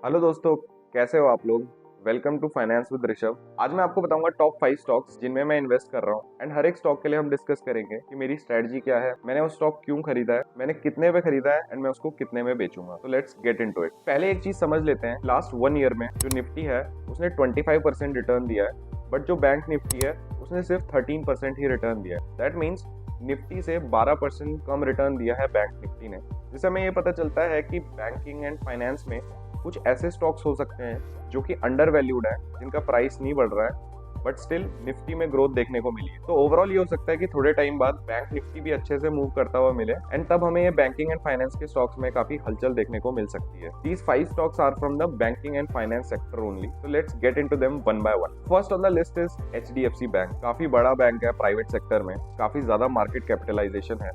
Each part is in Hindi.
हेलो दोस्तों, कैसे हो आप लोग। Welcome to finance with Rishabh. आज मैं आपको बताऊंगा टॉप 5 स्टॉक्स जिनमें मैं इन्वेस्ट कर रहा हूं एंड हर एक स्टॉक के लिए हम डिस्कस करेंगे कि मेरी स्ट्रेटजी क्या है, मैंने वो स्टॉक क्यों खरीदा है, मैंने कितने पे खरीदा है एंड मैं उसको कितने में बेचूंगा। तो लेट्स गेट इनटू इट। पहले एक चीज समझ लेते हैं, लास्ट 1 ईयर में जो निफ्टी है उसने 25% रिटर्न दिया है, बट जो बैंक निफ्टी है उसने सिर्फ 13% ही रिटर्न दिया है। दैट मीन्स निफ्टी से 12% कम रिटर्न दिया है बैंक निफ्टी ने, जिससे हमें ये पता चलता है कि बैंकिंग एंड फाइनेंस में कुछ ऐसे स्टॉक्स हो सकते हैं जो कि अंडर वैल्यूड है, जिनका प्राइस नहीं बढ़ रहा है बट स्टिल निफ्टी में ग्रोथ देखने को मिली है। तो ओवरऑल ये हो सकता है कि थोड़े टाइम बाद बैंक निफ्टी भी अच्छे से मूव करता हुआ मिले एंड तब हमें ये बैंकिंग एंड फाइनेंस के स्टॉक्स में काफी हलचल देखने को मिल सकती है। These 5 stocks are from the banking and finance sector only, so let's get into them one by one. First on the list is HDFC bank. काफी बड़ा बैंक है प्राइवेट सेक्टर में, काफी ज्यादा मार्केट कैपिटलाइजेशन है,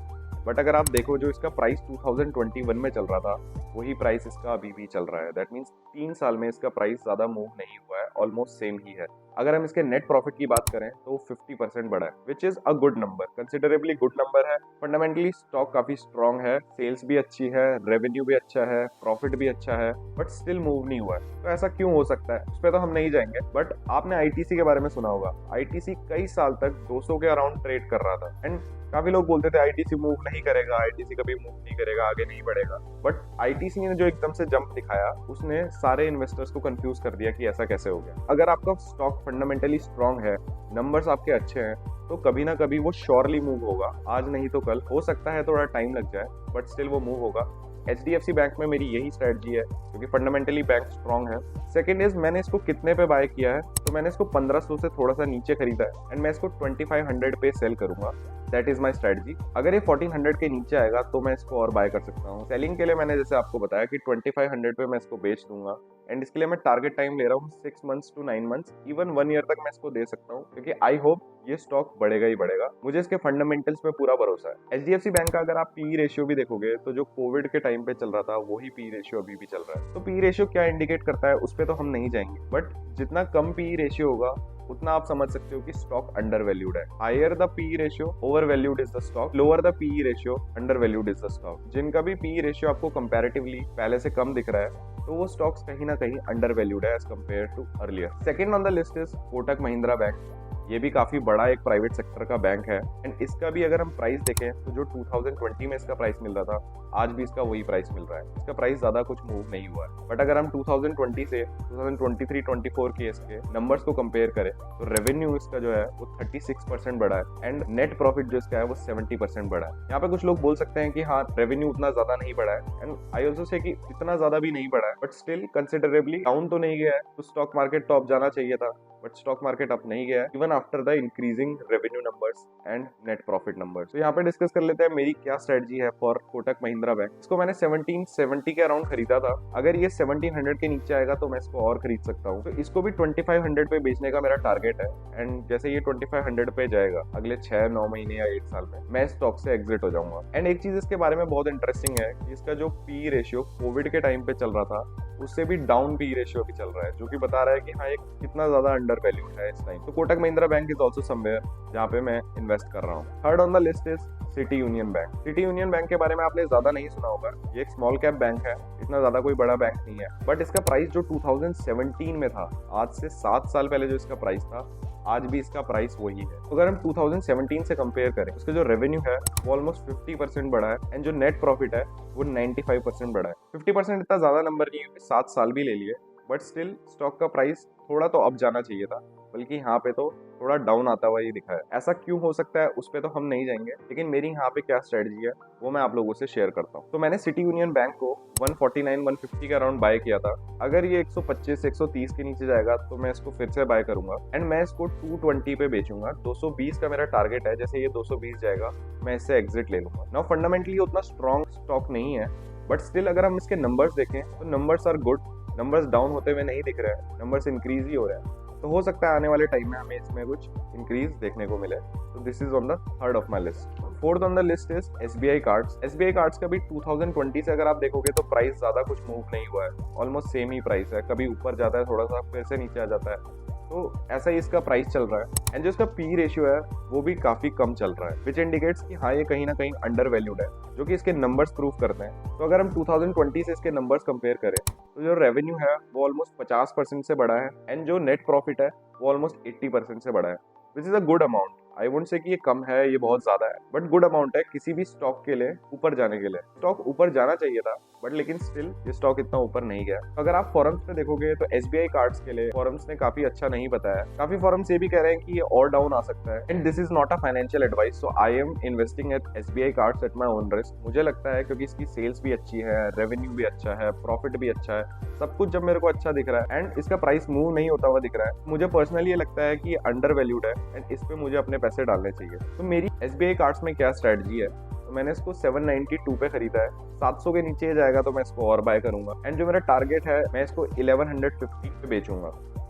बट अगर आप देखो जो इसका प्राइस 2021 में चल रहा था वही प्राइस इसका अभी भी चल रहा है। दैट मीन्स 3 साल में इसका प्राइस ज्यादा मूव नहीं हुआ है, ऑलमोस्ट सेम ही है। अगर हम इसके नेट प्रॉफिट की बात करें तो 50% बढ़ा है, which is a good number, considerably good number है। फंडामेंटली स्टॉक काफी स्ट्रॉन्ग है, सेल्स भी अच्छी है, रेवेन्यू भी अच्छा है, प्रॉफिट भी अच्छा है, बट स्टिल मूव नहीं हुआ है। तो ऐसा क्यों हो सकता है उस पर तो हम नहीं जाएंगे, बट आपने आईटीसी के बारे में सुना होगा। आईटीसी कई साल तक 200 के अराउंड ट्रेड कर रहा था एंड काफी लोग बोलते थे आईटीसी मूव नहीं करेगा, आईटीसी कभी मूव नहीं करेगा, आगे नहीं बढ़ेगा। बट आईटीसी ने जो एकदम से जंप दिखाया उसने सारे इन्वेस्टर्स को कंफ्यूज कर दिया कि ऐसा कैसे हो गया। अगर आपका स्टॉक फंडामेंटली स्ट्रांग है, नंबर्स आपके अच्छे हैं, तो कभी ना कभी वो श्योरली मूव होगा। आज नहीं तो कल, हो सकता है थोड़ा टाइम लग जाए बट स्टिल वो मूव होगा। एचडीएफसी बैंक में मेरी यही स्ट्रेटजी है क्योंकि फंडामेंटली बैंक स्ट्रांग है। सेकंड इज मैंने इसको कितने पे बाय किया है, तो मैंने इसको 1500 से थोड़ा सा नीचे खरीदा है एंड मैं इसको 2500 पे सेल करूंगा। That is my strategy. अगर ये 1400 के नीचे आएगा तो मैं इसको और बाय कर सकता हूँ। सेलिंग के लिए मैंने जैसे आपको बताया कि 2500 पे मैं इसको बेच दूंगा एंड इसके लिए मैं टारगेट टाइम ले रहा हूँ 6 months to 9 months, even 1 year तक मैं इसको दे सकता हूँ क्योंकि आई होप ये स्टॉक बढ़ेगा ही बढ़ेगा। मुझे इसके फंडामेंटल्स में पूरा भरोसा है। एचडीएफसी बैंक का अगर आप पी रेशियो भी देखोगे तो जो कोविड के टाइम पे चल रहा था वही पी रेशियो अभी भी चल रहा है। तो पी रेशियो क्या इंडिकेट करता है उस पर तो हम नहीं जाएंगे, बट जितना कम पी रेशियो होगा उतना आप समझ सकते हो कि स्टॉक अंडर वैल्यूड है। Higher the P ratio over valued is the stock, lower the P ratio under valued is the stock. जिनका भी पी रेशियो आपको कंपैरेटिवली पहले से कम दिख रहा है तो वो स्टॉक्स कहीं ना कहीं अंडर वैल्यूड है as compare to earlier. Second on the list is Kotak Mahindra bank. ये भी काफी बड़ा एक प्राइवेट सेक्टर का बैंक है एंड इसका भी अगर हम प्राइस देखें तो जो 2020 में इसका प्राइस मिल रहा था आज भी इसका वही प्राइस मिल रहा है। इसका प्राइस ज्यादा कुछ मूव नहीं हुआ है, बट अगर हम 2020 से 2023-24 के इसके नंबर्स को कंपेयर करें तो रेवेन्यू इसका जो है वो 36% बढ़ा है एंड नेट प्रॉफिट जो इसका है वो 70% बढ़ा है। यहाँ पे कुछ लोग बोल सकते हैं कि हाँ रेवेन्यू उतना ज्यादा नहीं बढ़ा है एंड आई ऑल्सो से कि इतना ज्यादा भी नहीं बढ़ा है, बट स्टिल कंसिडरेबली डाउन तो नहीं गया है। तो स्टॉक मार्केट तो अप जाना चाहिए था बट स्टॉक मार्केट अप नहीं गया है even after the increasing revenue numbers and net profit numbers. तो यहाँ पे डिस्कस कर लेते हैं मेरी क्या स्ट्रेटजी है फॉर कोटक महिंद्रा बैंक। इसको मैंने 1770 के अराउंड खरीदा था। अगर ये 1700 के नीचे आएगा तो मैं इसको और खरीद सकता हूँ। तो इसको भी 2500 पे बेचने का मेरा टारगेट है एंड जैसे ये 2500 पे जाएगा अगले 6-9 महीने या 1 साल में मैं स्टॉक से एग्जिट हो जाऊंगा। एंड एक चीज इसके बारे में बहुत इंटरेस्टिंग है कि इसका जो पी रेशियो कोविड के टाइम पे चल रहा था उससे भी डाउन पी रेशियो भी चल रहा है, जो कि बता रहा है कि हाँ एक कितना ज्यादा अंडर वैल्यूड है इस टाइम। तो Kotak Mahindra bank is also somewhere जहाँ पे मैं इन्वेस्ट कर रहा हूँ। Third on the list is city union bank. City union bank के बारे में आपने ज्यादा नहीं सुना होगा। ये एक स्मॉल कैप बैंक है, इतना ज्यादा कोई बड़ा बैंक नहीं है, बट इसका प्राइस जो 2017 में था, आज से 7 साल पहले जो इसका प्राइस था, आज भी इसका प्राइस वही है। तो अगर हम 2017 से कंपेयर करें उसका जो रेवेन्यू है वो ऑलमोस्ट 50% बढ़ा है एंड जो नेट प्रॉफिट है वो 95% बढ़ा है। 50% इतना ज्यादा नंबर नहीं है, 7 साल भी ले लिए, बट स्टिल स्टॉक का प्राइस थोड़ा तो अप जाना चाहिए था, बल्कि यहाँ पे तो थोड़ा डाउन आता हुआ ही दिखा है। ऐसा क्यों हो सकता है उस पे तो हम नहीं जाएंगे, लेकिन मेरी यहाँ पे क्या स्ट्रेटजी है वो मैं आप लोगों से शेयर करता हूँ। तो मैंने सिटी यूनियन बैंक को 149-150 के अराउंड बाय किया था। अगर ये 125-130 के नीचे जाएगा तो मैं इसको फिर से बाय करूंगा एंड मैं इसको 220 पे बेचूंगा। 220 का मेरा टारगेट है, जैसे ये 220 जाएगा मैं इससे एग्जिट ले लूंगा। नाउ फंडामेंटली उतना स्ट्रॉन्ग स्टॉक नहीं है, बट स्टिल अगर हम इसके नंबर्स देखें तो numbers are good. Numbers down होते हुए नहीं दिख रहे हैं, नंबर्स इंक्रीज ही हो रहे हैं। तो हो सकता है आने वाले टाइम में हमें इसमें कुछ इंक्रीज देखने को मिले। तो this is on the third of my list. Fourth on the list is SBI cards. SBI cards का भी 2020 से अगर आप देखोगे तो प्राइस ज्यादा कुछ मूव नहीं हुआ है, ऑलमोस्ट सेम ही प्राइस है। कभी ऊपर जाता है थोड़ा सा, फिर से नीचे आ जाता है, तो ऐसा ही इसका प्राइस चल रहा है एंड जो इसका पी रेशियो है वो भी काफी कम चल रहा है, विच इंडिकेट्स कि हाँ ये कहीं ना कहीं अंडर वैल्यूड है, जो कि इसके नंबर्स प्रूव करते हैं। तो अगर हम 2020 से इसके नंबर्स कंपेयर करें तो जो रेवेन्यू है वो ऑलमोस्ट 50% से बढ़ा है एंड जो नेट प्रॉफिट है वो ऑलमोस्ट 80% से बढ़ा है, which is a good amount. I won't say कि ये कम है, ये बहुत ज्यादा है, बट गुड अमाउंट है किसी भी स्टॉक के लिए ऊपर जाने के लिए। स्टॉक ऊपर जाना चाहिए था बट लेकिन स्टिल ये स्टॉक इतना ऊपर नहीं गया। तो अगर आप फॉरम्स पे देखोगे तो SBI कार्ड्स के लिए फॉरम्स ने काफी अच्छा नहीं बताया। काफी फॉरम्स ये भी कह रहे हैं कि ये और डाउन आ सकता है and this is not a financial advice, so I am investing at SBI cards at my own risk. मुझे लगता है क्योंकि इसकी सेल्स भी अच्छी है, रेवेन्यू भी अच्छा है, प्रॉफिट भी अच्छा है, सब कुछ जब मेरे को अच्छा दिख रहा है एंड इसका प्राइस मूव नहीं होता हुआ दिख रहा है, मुझे पर्सनली ये लगता है कि ये अंडर वैल्यूड है एंड इस पे मुझे अपने पैसे डालने चाहिए। तो मेरी SBI कार्ड्स में क्या स्ट्रेटजी है, तो मैंने इसको 792 पे खरीदा है। 700 के नीचे जाएगा तो मैं इसको और बाय करूंगा एंड जो मेरा टारगेट है मैं इसको 1150 पे बेचूंगा।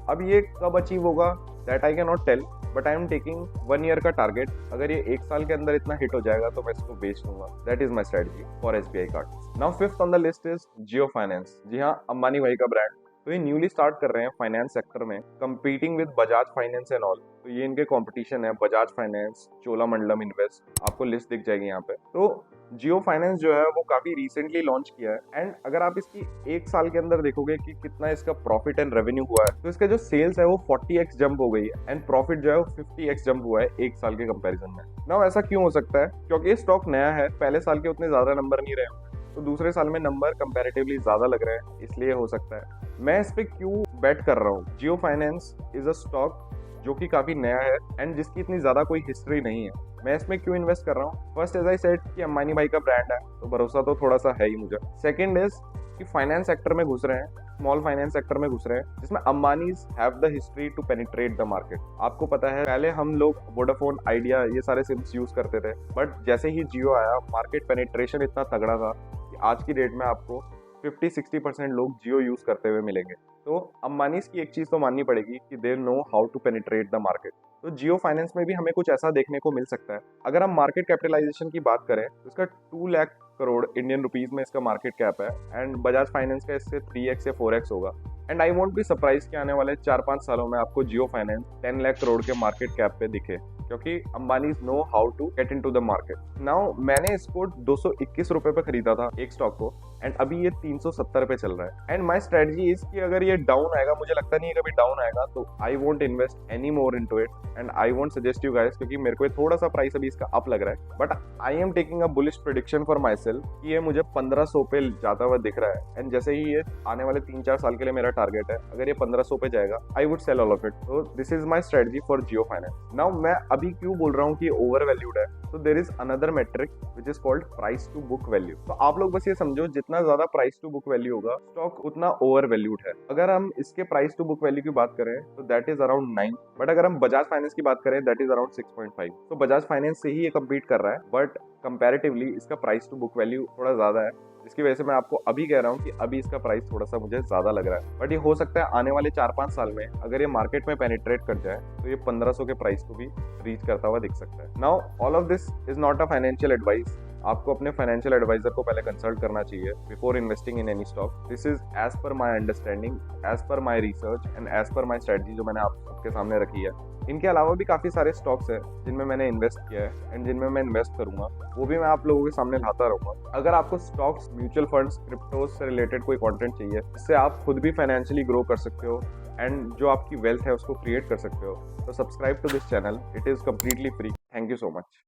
अब ये कब अचीव होगा that I can not tell, but I am taking 1 year का टारगेट। अगर ये 1 साल के अंदर इतना हिट हो जाएगा तो मैं इसको बेच दूंगा। That is my strategy for SBI card. Now fifth on the list is Jio finance. जी हाँ, अंबानी भाई का ब्रांड। तो ये न्यूली स्टार्ट कर रहे हैं फाइनेंस सेक्टर में, competing with Bajaj finance and all. तो ये इनके कंपटीशन है, बजाज फाइनेंस, चोलामंडलम इन्वेस्ट, आपको लिस्ट दिख जाएगी यहाँ पे। तो जियो फाइनेंस जो है वो काफी रिसेंटली लॉन्च किया है एंड अगर आप इसकी 1 साल के अंदर देखोगे कि कितना इसका प्रॉफिट एंड रेवेन्यू हुआ है, तो इसका जो सेल्स है वो 40x जंप हो गई है एंड प्रॉफिट जो है वो 50x जंप हुआ है 1 साल के कंपैरिजन में। नाउ ऐसा क्यों हो सकता है? क्योंकि ये स्टॉक नया है, पहले साल के उतने ज्यादा नंबर नहीं रहे, तो दूसरे साल में नंबर कंपैरेटिवली ज्यादा लग रहे हैं, इसलिए हो सकता है। मैं इस पे क्यों बेट कर रहा हूँ? जियो फाइनेंस इज अ स्टॉक जो कि काफी नया है एंड जिसकी इतनी ज्यादा कोई हिस्ट्री नहीं है। मैं इसमें क्यों इन्वेस्ट कर रहा हूँ? फर्स्ट एज आई सेड कि अंबानी भाई का ब्रांड है तो भरोसा तो थोड़ा सा है ही मुझे। सेकंड इज कि फाइनेंस सेक्टर में घुस रहे हैं, स्मॉल फाइनेंस सेक्टर में घुस रहे हैं, जिसमें Ambanis have the history to penetrate the market. आपको पता है पहले हम लोग वोडाफोन, आइडिया ये सारे सिम्स यूज करते थे, बट जैसे ही जियो आया मार्केट पेनिट्रेशन इतना तगड़ा था कि आज की डेट में आपको 50-60% लोग जियो यूज करते हुए मिलेंगे। तो अंबानीज की एक चीज तो माननी पड़ेगी कि they know how to penetrate the market. तो जियो फाइनेंस में भी हमें कुछ ऐसा देखने को मिल सकता है। अगर हम मार्केट कैपिटलाइजेशन की बात करें तो इसका 2 लाख करोड़ इंडियन रुपीज में इसका मार्केट कैप है एंड बजाज फाइनेंस का इससे 3x या 4x होगा। And I won't be surprise कि आने वाले 4-5 सालों में आपको जियो फाइनेंस 10 लाख करोड़ के मार्केट कैप पे दिखे, क्योंकि Ambani know how to get into the market. Now मैंने इसको 221 रुपए पे खरीदा था एक स्टॉक को एंड अभी ये 370 पे चल रहा है। एंड माई स्ट्रेटजी इज कि अगर ये डाउन आएगा, मुझे लगता नहीं है कभी डाउन आएगा, तो I won't invest any more into it and I won't suggest you guys, क्योंकि मेरे को थोड़ा सा प्राइस अभी इसका अप लग रहा है, but I am taking a bullish prediction for my self कि ये मुझे 1500 पे जाता हुआ दिख रहा है एंड जैसे ही ये आने वाले 3-4 साल के लिए मेरा टारगेट है, अगर ये 1500 पे जाएगा I would sell all of it. तो this is my strategy for Jio finance. Now मैं अभी क्यों बोल रहा हूँ कि ओवर वैल्यूड है, तो there is another metric which is called price to book value. तो आप लोग बस ये समझो, जितना ज्यादा प्राइस टू बुक वैल्यू होगा स्टॉक उतना ओवर वैल्यूड है। अगर हम इसके प्राइस टू बुक वैल्यू की बात करें तो दैट इज अराउंड 9, बट अगर हम बजाज फाइनेंस की बात करें दैट इज अराउंड 6.5। तो बजाज फाइनेंस से ही ये कम्पीट कर रहा है, बट कंपैरेटिवली इसका प्राइस टू बुक वैल्यू थोड़ा ज्यादा है, जिसकी वजह से मैं आपको अभी कह रहा हूँ कि अभी इसका प्राइस थोड़ा सा मुझे ज्यादा लग रहा है। बट ये हो सकता है आने वाले 4-5 साल में अगर ये मार्केट में पेनिट्रेट कर जाए तो ये 1500 के प्राइस को भी रीच करता हुआ दिख सकता है। Now all of this is not a financial advice. आपको अपने फाइनेंशियल एडवाइजर को पहले कंसल्ट करना चाहिए before investing in any stock. This is as per my understanding, as per my research and as per my strategy जो मैंने आप सबके सामने रखी है। इनके अलावा भी काफ़ी सारे स्टॉक्स हैं जिनमें मैंने इन्वेस्ट किया है एंड जिनमें मैं इन्वेस्ट करूंगा, वो भी मैं आप लोगों के सामने लाता रहूंगा। अगर आपको स्टॉक्स, म्यूचुअल फंड्स, क्रिप्टोज से रिलेटेड कोई कंटेंट चाहिए जिससे आप खुद भी फाइनेंशियली ग्रो कर सकते हो एंड जो आपकी वेल्थ है उसको क्रिएट कर सकते हो, तो subscribe to this channel. It is completely free. Thank you so much.